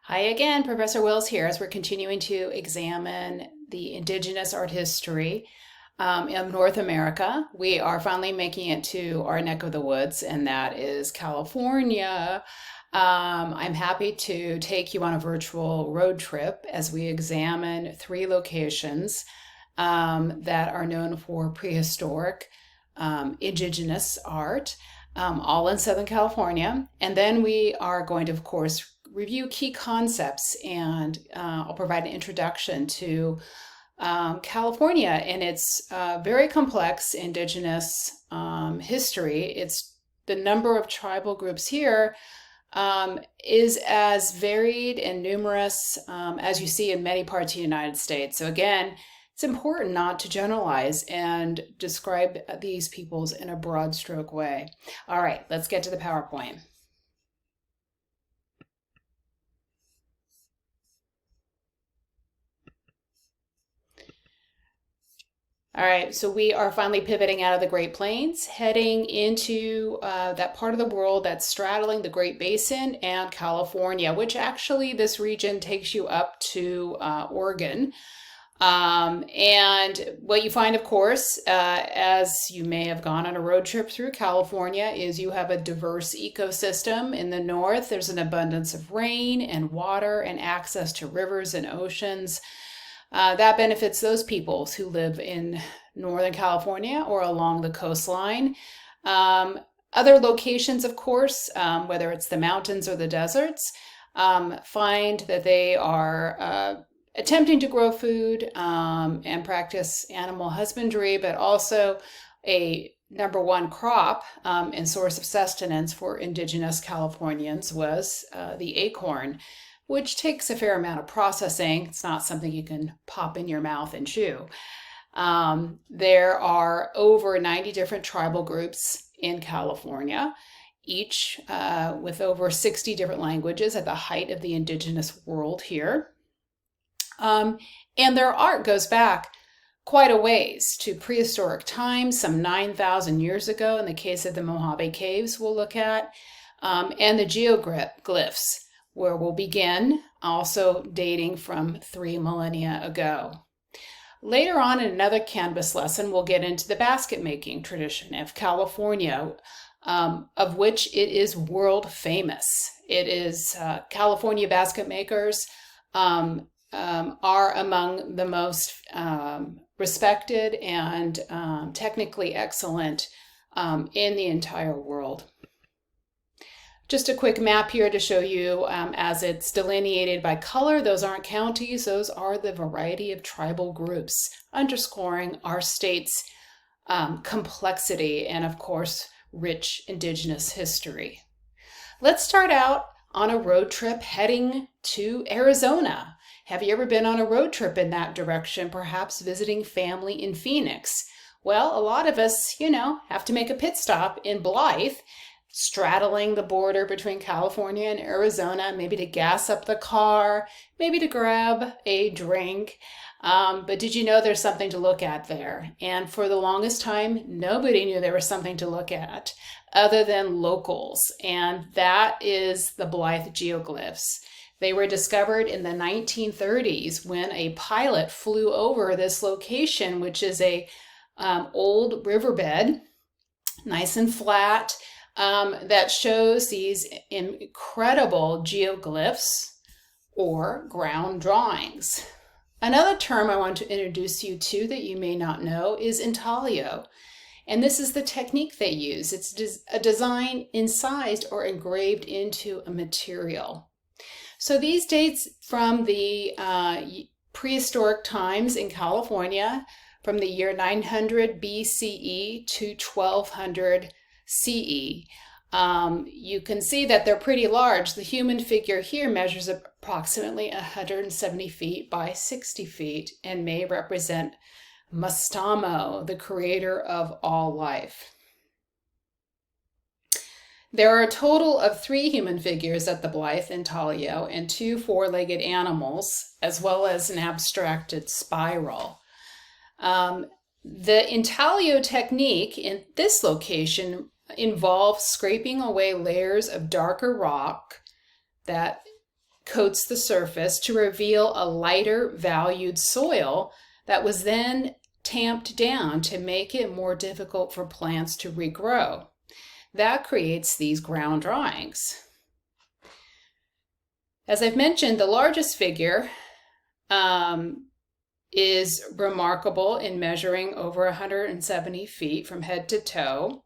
Hi again, Professor Wills here as we're continuing to examine the indigenous art history in North America. We are finally making it to our neck of the woods, and that is California. I'm happy to take you on a virtual road trip as we examine three locations that are known for prehistoric indigenous art, all in Southern California. And then we are going to, of course, review key concepts, and I'll provide an introduction to California and its very complex indigenous history. It's the number of tribal groups here is as varied and numerous as you see in many parts of the United States. So again, it's important not to generalize and describe these peoples in a broad stroke way. All right, let's get to the PowerPoint. All right, so we are finally pivoting out of the Great Plains, heading into that part of the world that's straddling the Great Basin and California, which actually this region takes you up to Oregon. And what you find, of course, as you may have gone on a road trip through California, is you have a diverse ecosystem. In the north, there's an abundance of rain and water and access to rivers and oceans. That benefits those peoples who live in Northern California or along the coastline. Other locations, of course, whether it's the mountains or the deserts, find that they are attempting to grow food and practice animal husbandry, but also a number one crop and source of sustenance for indigenous Californians was the acorn, which takes a fair amount of processing. It's not something you can pop in your mouth and chew. There are over 90 different tribal groups in California, each with over 60 different languages at the height of the indigenous world here. And their art goes back quite a ways to prehistoric times, some 9,000 years ago in the case of the Mojave Caves we'll look at, and the geoglyphs, where we'll begin, also dating from 3 millennia ago. Later on in another Canvas lesson, we'll get into the basket making tradition of California, of which it is world famous. It is California basket makers are among the most respected and technically excellent in the entire world. Just a quick map here to show you as it's delineated by color. Those aren't counties, those are the variety of tribal groups, underscoring our state's complexity and, of course, rich indigenous history. Let's start out on a road trip heading to Arizona. Have you ever been on a road trip in that direction, perhaps visiting family in Phoenix? Well, a lot of us, have to make a pit stop in Blythe, straddling the border between California and Arizona, maybe to gas up the car, maybe to grab a drink. But did you know there's something to look at there? And for the longest time, nobody knew there was something to look at other than locals. And that is the Blythe geoglyphs. They were discovered in the 1930s when a pilot flew over this location, which is a old riverbed, nice and flat, that shows these incredible geoglyphs or ground drawings. Another term I want to introduce you to that you may not know is intaglio. And this is the technique they use. It's a design incised or engraved into a material. So these dates from the prehistoric times in California, from the year 900 BCE to 1200 CE. You can see that they're pretty large. The human figure here measures approximately 170 feet by 60 feet and may represent Mastamo, the creator of all life. There are a total of 3 human figures at the Blythe intaglio and 2 4-legged animals, as well as an abstracted spiral. The intaglio technique in this location involves scraping away layers of darker rock that coats the surface to reveal a lighter valued soil that was then tamped down to make it more difficult for plants to regrow. That creates these ground drawings. As I've mentioned, the largest figure is remarkable in measuring over 170 feet from head to toe.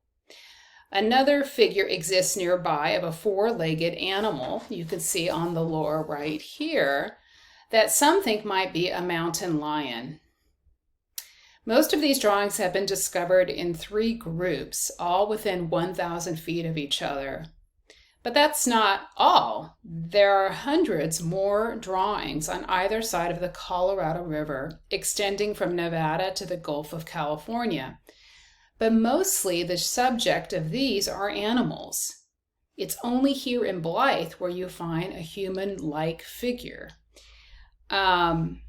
Another figure exists nearby of a four-legged animal, you can see on the lower right here, that some think might be a mountain lion. Most of these drawings have been discovered in 3 groups, all within 1,000 feet of each other. But that's not all. There are hundreds more drawings on either side of the Colorado River, extending from Nevada to the Gulf of California. But mostly the subject of these are animals. It's only here in Blythe where you find a human-like figure. And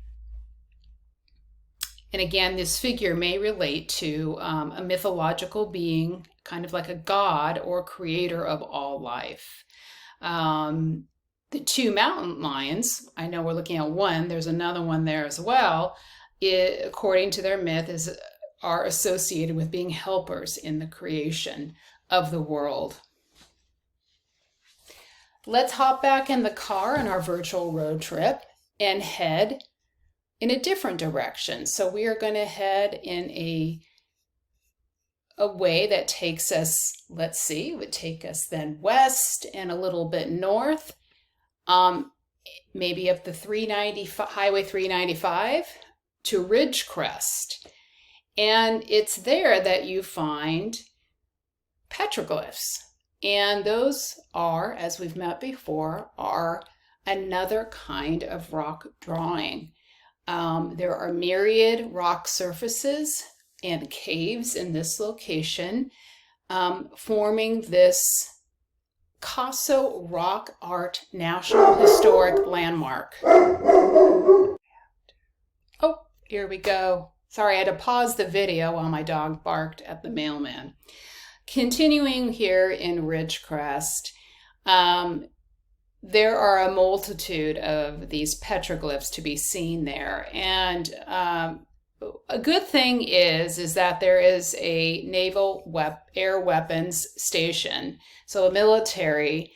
again, this figure may relate to a mythological being, kind of like a god or creator of all life. The 2 mountain lions, I know we're looking at one, there's another one there as well, according to their myth, are associated with being helpers in the creation of the world. Let's hop back in the car on our virtual road trip and head in a different direction. So we are going to head in a way that takes us, let's see, it would take us then west and a little bit north, maybe up the Highway 395 to Ridgecrest. And it's there that you find petroglyphs. And those are, as we've met before, are another kind of rock drawing. There are myriad rock surfaces and caves in this location, forming this Caso Rock Art National Historic Landmark. Oh, here we go. Sorry, I had to pause the video while my dog barked at the mailman. Continuing here in Ridgecrest, there are a multitude of these petroglyphs to be seen there. And a good thing is that there is a naval air weapons station, so a military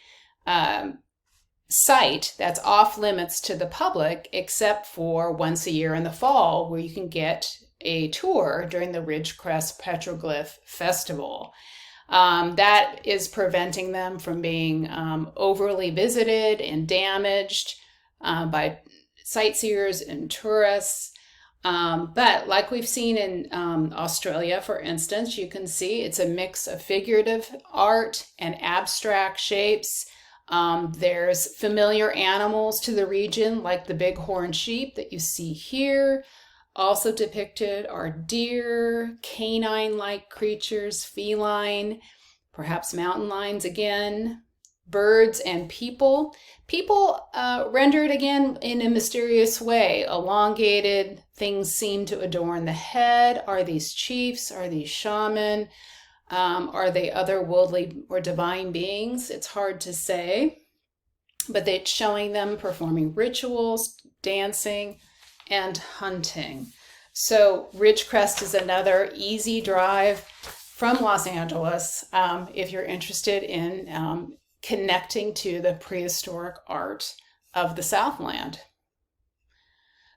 site that's off limits to the public, except for once a year in the fall, where you can get a tour during the Ridgecrest Petroglyph Festival. That is preventing them from being overly visited and damaged by sightseers and tourists. But like we've seen in Australia, for instance, you can see it's a mix of figurative art and abstract shapes. There's familiar animals to the region, like the bighorn sheep that you see here. Also depicted are deer, canine-like creatures, feline, perhaps mountain lions again, birds and people. People rendered again in a mysterious way. Elongated things seem to adorn the head. Are these chiefs? Are these shaman? Are they otherworldly or divine beings? It's hard to say, but they're showing them performing rituals, dancing, and hunting. So Ridgecrest is another easy drive from Los Angeles if you're interested in connecting to the prehistoric art of the Southland.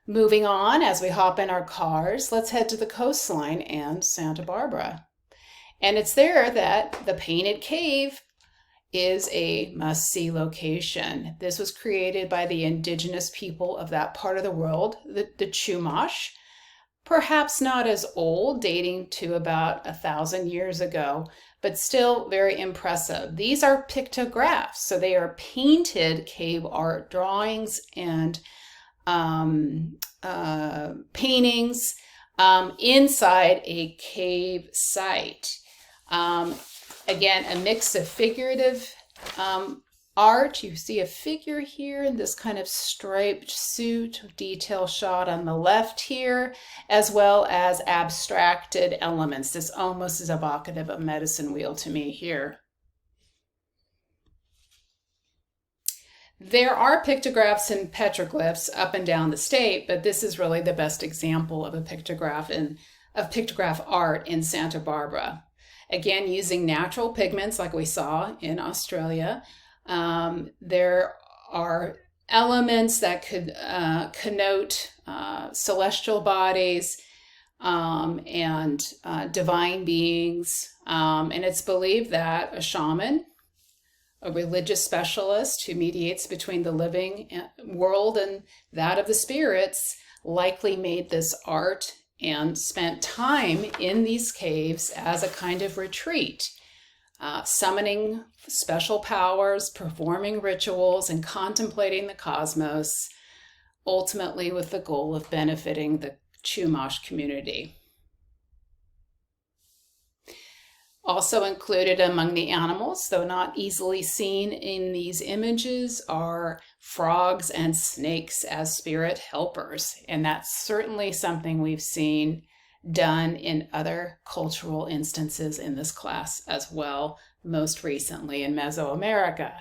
Moving on, as we hop in our cars, let's head to the coastline and Santa Barbara. And it's there that the Painted Cave is a must-see location. This was created by the indigenous people of that part of the world, the Chumash, perhaps not as old, dating to about 1,000 years ago, but still very impressive. These are pictographs, so they are painted cave art drawings and paintings inside a cave site. Again, a mix of figurative art. You see a figure here in this kind of striped suit, detail shot on the left here, as well as abstracted elements. This almost is evocative of medicine wheel to me here. There are pictographs and petroglyphs up and down the state, but this is really the best example of a pictograph of pictograph art in Santa Barbara. Again, using natural pigments like we saw in Australia. There are elements that could connote celestial bodies and divine beings. And it's believed that a shaman, a religious specialist who mediates between the living world and that of the spirits, likely made this art and spent time in these caves as a kind of retreat, summoning special powers, performing rituals, and contemplating the cosmos, ultimately with the goal of benefiting the Chumash community. Also included among the animals, though not easily seen in these images, are frogs and snakes as spirit helpers. And that's certainly something we've seen done in other cultural instances in this class as well, most recently in Mesoamerica.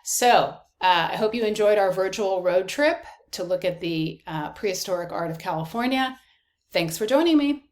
So I hope you enjoyed our virtual road trip to look at the prehistoric art of California. Thanks for joining me.